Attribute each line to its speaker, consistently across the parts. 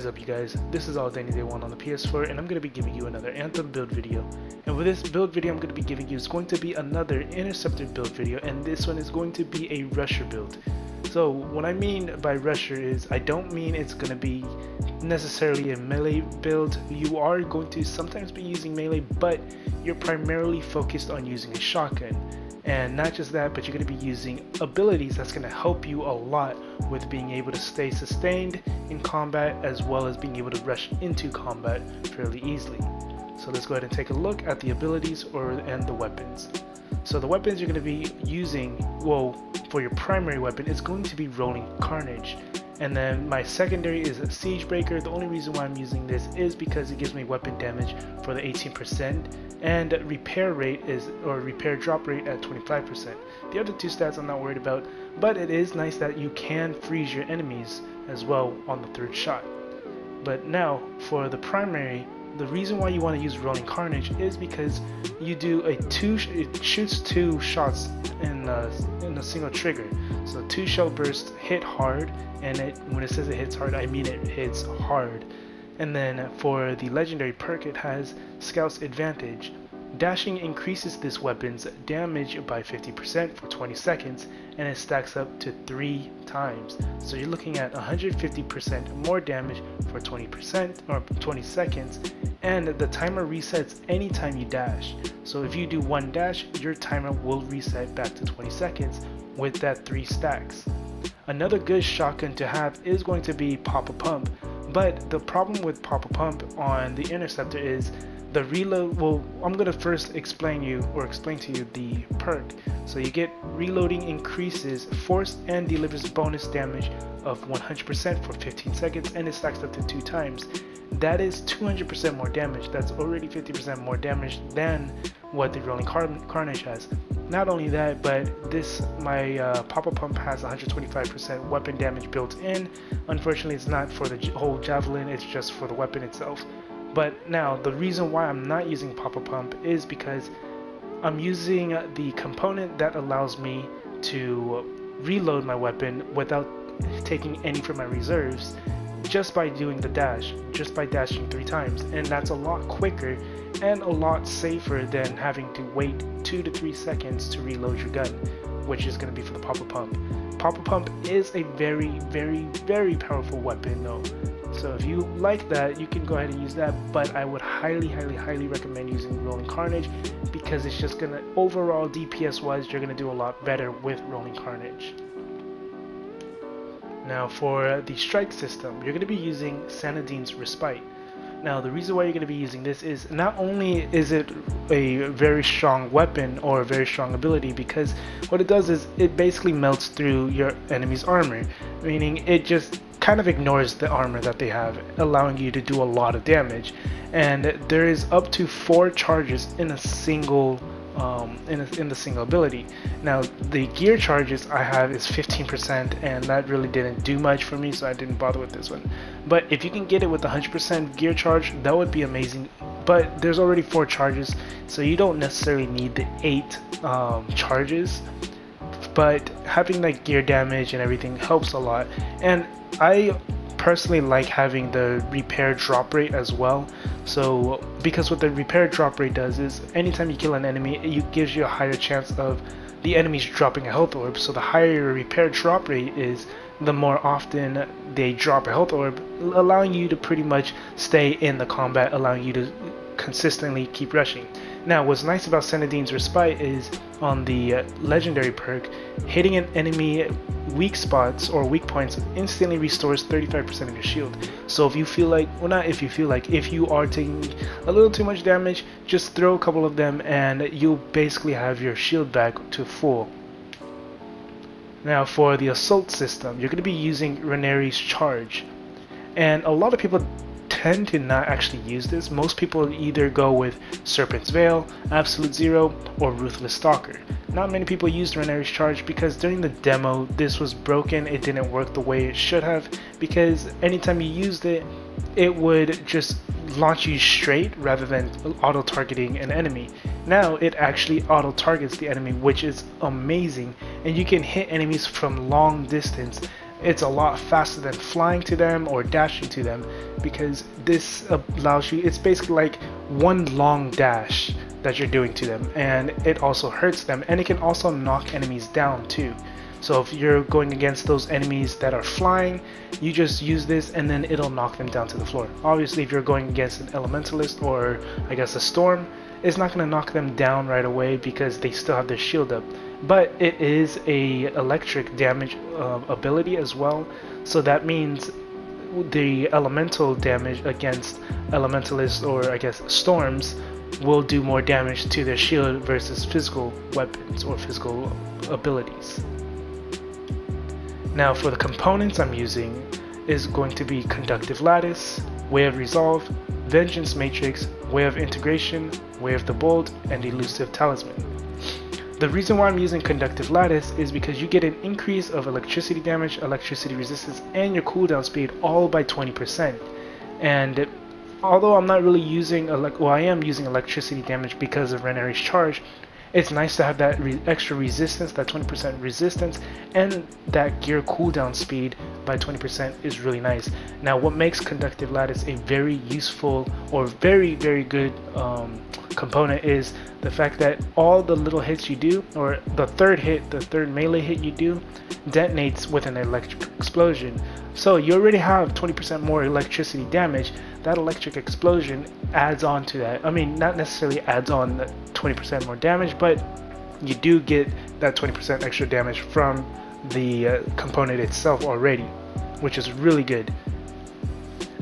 Speaker 1: up, you guys? This is All Danny Day 1 on the PS4, and I'm going to be giving you another Anthem build video. And with this build video I'm going to be giving you is going to be another Interceptor build video, and this one is going to be a Rusher build. So what I mean by Rusher is, I don't mean it's going to be necessarily a melee build. You are going to sometimes be using melee, but you're primarily focused on using a shotgun. And not just that, but you're going to be using abilities that's going to help you a lot with being able to stay sustained in combat, as well as being able to rush into combat fairly easily. So let's go ahead and take a look at the abilities and the weapons. So the weapons you're going to be using, well, for your primary weapon, is going to be Rolling Carnage. And then my secondary is a Siege Breaker. The only reason why I'm using this is because it gives me weapon damage for the 18%, and repair rate or repair drop rate at 25%. The other two stats I'm not worried about, but it is nice that you can freeze your enemies as well on the third shot. But now for the primary, the reason why you want to use Rolling Carnage is because you do it shoots 2 shots in a single trigger. So 2 shell bursts hit hard, and when it says it hits hard, I mean it hits hard. And then for the legendary perk, it has Scout's Advantage. Dashing increases this weapon's damage by 50% for 20 seconds, and it stacks up to 3 times. So you're looking at 150% more damage for 20% or 20 seconds, and the timer resets anytime you dash. So if you do 1 dash, your timer will reset back to 20 seconds with that 3 stacks. Another good shotgun to have is going to be Pop-a-Pump, but the problem with Pop-a-Pump on the Interceptor is the reload. Well, I'm going to first explain to you the perk. So you get reloading increases force and delivers bonus damage of 100% for 15 seconds, and it stacks up to 2 times. That is 200% more damage. That's already 50% more damage than what the Rolling Carnage has. Not only that, but my Pop-a-Pump has 125% weapon damage built in. Unfortunately, it's not for the whole javelin, it's just for the weapon itself. But now, the reason why I'm not using Pop-a-Pump is because I'm using the component that allows me to reload my weapon without taking any from my reserves, just by doing the dash, just by dashing 3 times. And that's a lot quicker and a lot safer than having to wait 2 to 3 seconds to reload your gun, which is going to be for the Pop-a-Pump. Pop-a-Pump is a very, very, very powerful weapon though. So if you like that, you can go ahead and use that, but I would highly, highly, highly recommend using Rolling Carnage, because it's just going to, overall DPS wise, you're going to do a lot better with Rolling Carnage. Now for the strike system, you're going to be using Sanadine's Respite. Now the reason why you're going to be using this is, not only is it a very strong weapon or a very strong ability, because what it does is it basically melts through your enemy's armor, meaning it just kind of ignores the armor that they have, allowing you to do a lot of damage. And there is up to 4 charges in a single in the single ability. Now the gear charges I have is 15%, and that really didn't do much for me, so I didn't bother with this one. But if you can get it with 100% gear charge, that would be amazing. But there's already 4 charges, so you don't necessarily need the 8 charges, but having that gear damage and everything helps a lot. And I personally like having the repair drop rate as well. So because what the repair drop rate does is, anytime you kill an enemy, it gives you a higher chance of the enemies dropping a health orb. So the higher your repair drop rate is, the more often they drop a health orb, allowing you to pretty much stay in the combat, allowing you to consistently keep rushing. Now what's nice about Sanadine's Respite is, on the legendary perk, hitting an enemy weak spots or weak points instantly restores 35% of your shield. So if you feel like, well, not if you feel like, if you are taking a little too much damage, just throw a couple of them and you'll basically have your shield back to full. Now for the assault system, you're going to be using Ranieri's Charge, and a lot of people tend to not actually use this. Most people either go with Serpent's Veil, Absolute Zero, or Ruthless Stalker. Not many people used Ranieri's Charge because during the demo this was broken. It didn't work the way it should have, because anytime you used it, it would just launch you straight rather than auto-targeting an enemy. Now it actually auto-targets the enemy, which is amazing, and you can hit enemies from long distance it's a lot faster than flying to them or dashing to them, because this allows you, it's basically like one long dash that you're doing to them, and it also hurts them, and it can also knock enemies down too. So if you're going against those enemies that are flying, you just use this and then it'll knock them down to the floor. Obviously if you're going against an elementalist or I guess a storm, it's not going to knock them down right away because they still have their shield up, but it is a electric damage ability as well, so that means the elemental damage against elementalists or I guess storms will do more damage to their shield versus physical weapons or physical abilities. Now for the components I'm using is going to be Conductive Lattice, Way of Resolve, Vengeance Matrix, Way of Integration, Way of the Bold, and Elusive Talisman. The reason why I'm using Conductive Lattice is because you get an increase of electricity damage, electricity resistance, and your cooldown speed all by 20%. And although I'm not really using, I am using electricity damage because of Renari's charge, it's nice to have that extra resistance, that 20% resistance, and that gear cooldown speed by 20% is really nice. Now what makes Conductive Lattice a very useful or very good component is the fact that all the little hits you do, or the third melee hit you do, detonates with an electric explosion. So you already have 20% more electricity damage. That electric explosion adds on to that. I mean, not necessarily adds on 20% more damage, but you do get that 20% extra damage from the component itself already, which is really good.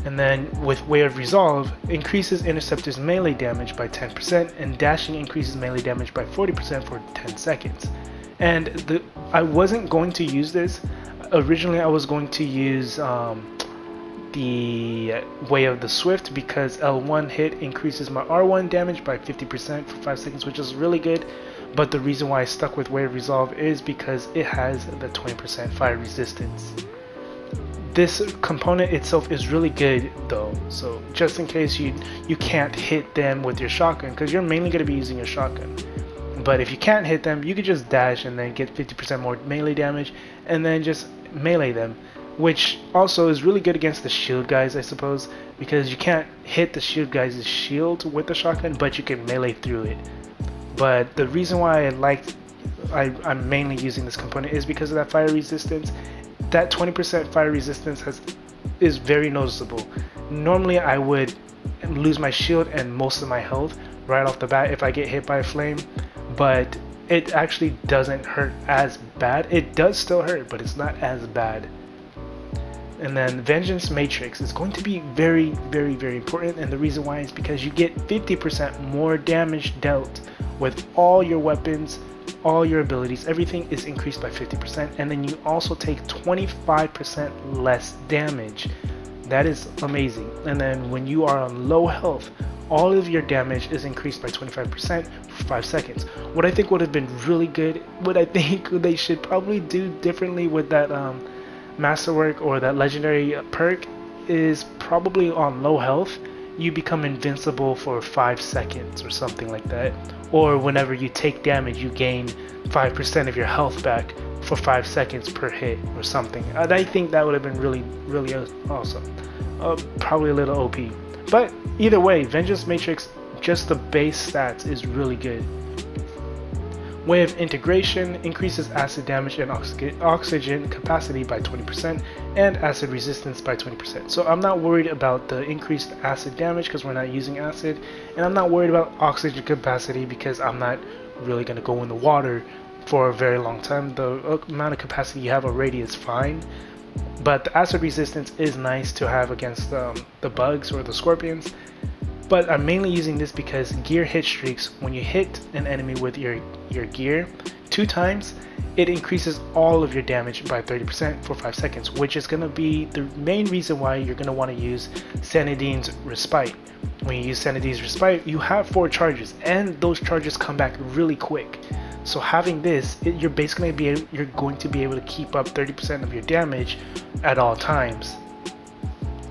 Speaker 1: And then with Way of Resolve, increases Interceptor's melee damage by 10%, and dashing increases melee damage by 40% for 10 seconds. And I wasn't going to use this. Originally I was going to use the Way of the Swift, because L1 hit increases my R1 damage by 50% for 5 seconds, which is really good. But the reason why I stuck with Way of Resolve is because it has the 20% fire resistance. This component itself is really good though, so just in case you can't hit them with your shotgun, because you're mainly going to be using your shotgun. But if you can't hit them, you could just dash and then get 50% more melee damage and then just melee them, which also is really good against the shield guys, I suppose, because you can't hit the shield guys' shield with the shotgun, but you can melee through it. But the reason why I'm mainly using this component is because of that fire resistance. That 20% fire resistance is very noticeable. Normally I would lose my shield and most of my health right off the bat if I get hit by a flame, but it actually doesn't hurt as bad. It does still hurt, but it's not as bad. And then Vengeance Matrix is going to be very important, and the reason why is because you get 50% more damage dealt with all your weapons, all your abilities, everything is increased by 50%, and then you also take 25% less damage. That is amazing. And then when you are on low health, all of your damage is increased by 25% for 5 seconds. What I think would have been really good, what I think they should probably do differently with that masterwork or that legendary perk, is probably on low health you become invincible for 5 seconds or something like that, or whenever you take damage you gain 5% of your health back for 5 seconds per hit or something. I think that would have been really awesome. Probably a little OP, but either way, Vengeance Matrix, just the base stats is really good. Way of Integration increases acid damage and oxygen capacity by 20% and acid resistance by 20%. So I'm not worried about the increased acid damage because we're not using acid, and I'm not worried about oxygen capacity because I'm not really going to go in the water for a very long time. The amount of capacity you have already is fine, but the acid resistance is nice to have against the bugs or the scorpions. But I'm mainly using this because gear hit streaks, when you hit an enemy with your gear 2 times, it increases all of your damage by 30% for 5 seconds, which is going to be the main reason why you're going to want to use Sanadine's Respite. When you use Sanadine's Respite, you have 4 charges, and those charges come back really quick. So having this, you're going to be able to keep up 30% of your damage at all times.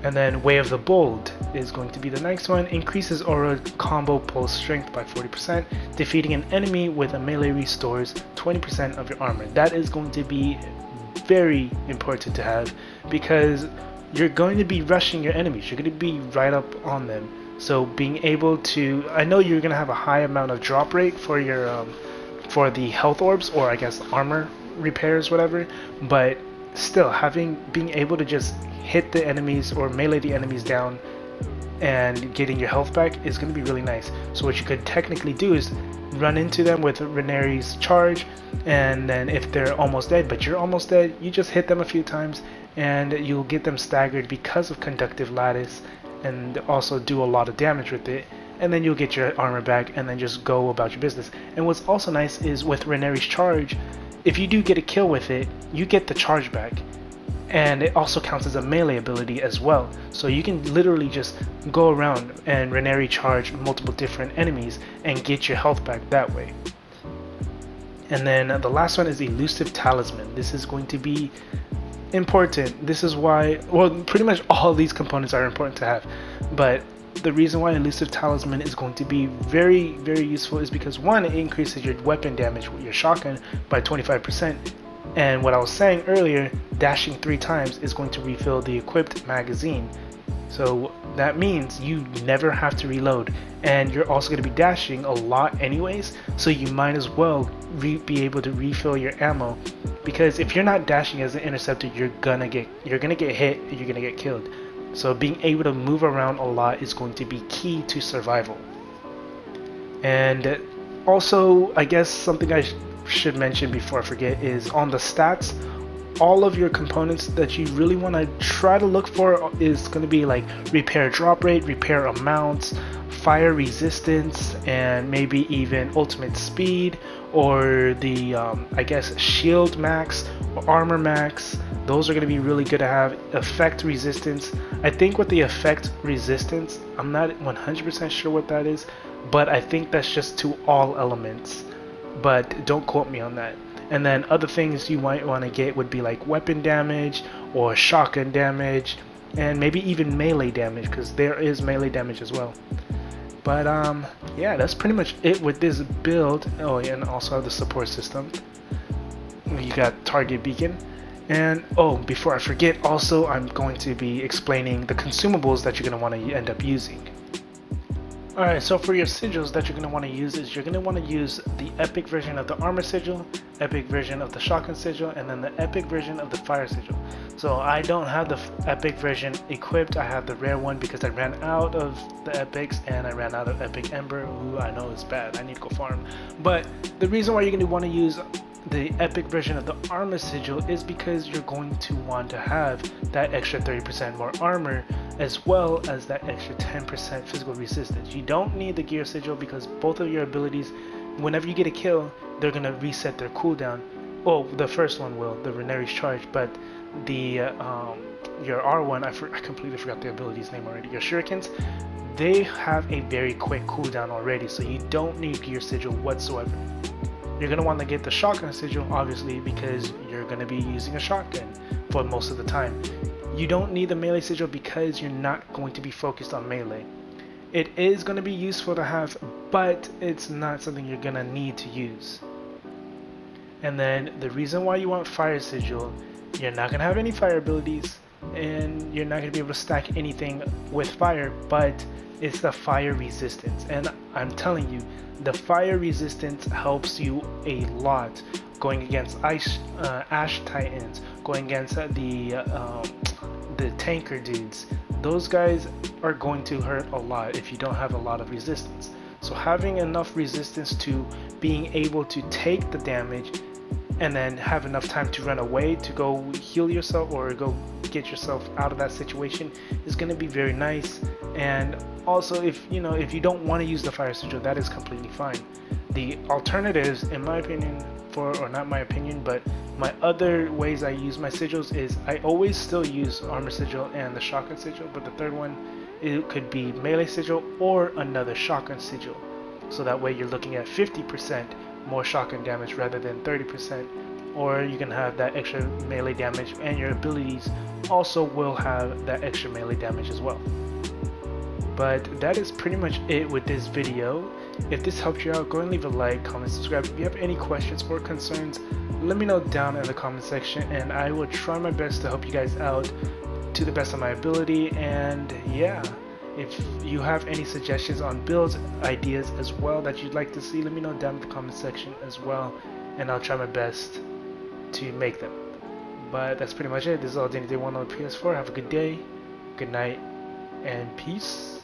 Speaker 1: And then Way of the Bold is going to be the next one. Increases aura combo pulse strength by 40%. Defeating an enemy with a melee restores 20% of your armor. That is going to be very important to have, because you're going to be rushing your enemies. You're going to be right up on them. So being able to, I know you're going to have a high amount of drop rate for your for the health orbs, or I guess armor repairs, whatever, but still being able to just hit the enemies or melee the enemies down and getting your health back is going to be really nice. So what you could technically do is run into them with Ranieri's charge, and then if they're almost dead, but you're almost dead, you just hit them a few times and you'll get them staggered because of conductive lattice, and also do a lot of damage with it, and then you'll get your armor back and then just go about your business. And what's also nice is with Ranieri's charge, if you do get a kill with it, you get the charge back, and it also counts as a melee ability as well. So you can literally just go around and Ranieri charge multiple different enemies and get your health back that way. And then the last one is Elusive Talisman. This is going to be important. This is why, well, pretty much all of these components are important to have, but the reason why Elusive Talisman is going to be very, very useful is because, one, it increases your weapon damage with your shotgun by 25%, and what I was saying earlier, dashing 3 times is going to refill the equipped magazine. So that means you never have to reload, and you're also going to be dashing a lot anyways, so you might as well be able to refill your ammo, because if you're not dashing as an interceptor, you're gonna get hit and you're gonna get killed. So being able to move around a lot is going to be key to survival. And also, I guess something I should mention before I forget is on the stats, all of your components that you really want to try to look for is going to be like repair drop rate, repair amounts, fire resistance, and maybe even ultimate speed, or the I guess shield max or armor max. Those are going to be really good to have. Effect resistance, I think with the effect resistance, I'm not 100% sure what that is, but I think that's just to all elements, but don't quote me on that. And then other things you might want to get would be like weapon damage or shotgun damage, and maybe even melee damage, because there is melee damage as well. But yeah, that's pretty much it with this build. Oh yeah, and also the support system. You got target beacon. And oh, before I forget, also I'm going to be explaining the consumables that you're going to want to end up using. Alright, so for your sigils that you're going to want to use is you're going to want to use the epic version of the armor sigil, epic version of the shotgun sigil, and then the epic version of the fire sigil. So I don't have the epic version equipped, I have the rare one because I ran out of the epics and I ran out of epic ember, who I know is bad, I need to go farm. But the reason why you're going to want to use the epic version of the armor sigil is because you're going to want to have that extra 30% more armor, as well as that extra 10% physical resistance. You don't need the gear sigil because both of your abilities, whenever you get a kill, they're going to reset their cooldown. Oh, the first one will, the Ranieri's charge, but the your R1, I completely forgot the ability's name already. Your shurikens, they have a very quick cooldown already, so you don't need gear sigil whatsoever. You're going to want to get the shotgun sigil, obviously, because you're going to be using a shotgun for most of the time. You don't need the melee sigil because you're not going to be focused on melee. It is going to be useful to have, but it's not something you're going to need to use. And then the reason why you want fire sigil, you're not going to have any fire abilities, and you're not going to be able to stack anything with fire, but it's the fire resistance. And I'm telling you, the fire resistance helps you a lot going against ash titans, going against the tanker dudes. Those guys are going to hurt a lot if you don't have a lot of resistance. So having enough resistance to being able to take the damage and then have enough time to run away to go heal yourself or go get yourself out of that situation is going to be very nice. And also, if you don't want to use the fire sigil, that is completely fine. The alternatives, in my opinion, or not my opinion, but my other ways I use my sigils is I always still use armor sigil and the shotgun sigil, but the third one, it could be melee sigil or another shotgun sigil. So that way you're looking at 50% more shotgun damage rather than 30%, or you can have that extra melee damage, and your abilities also will have that extra melee damage as well. But that is pretty much it with this video. If this helped you out, go and leave a like, comment, subscribe. If you have any questions or concerns, let me know down in the comment section, and I will try my best to help you guys out to the best of my ability. And yeah, if you have any suggestions on builds, ideas as well that you'd like to see, let me know down in the comment section as well, and I'll try my best to make them. But that's pretty much it. This is all Danny Day 1 on the PS4. Have a good day, good night, and peace.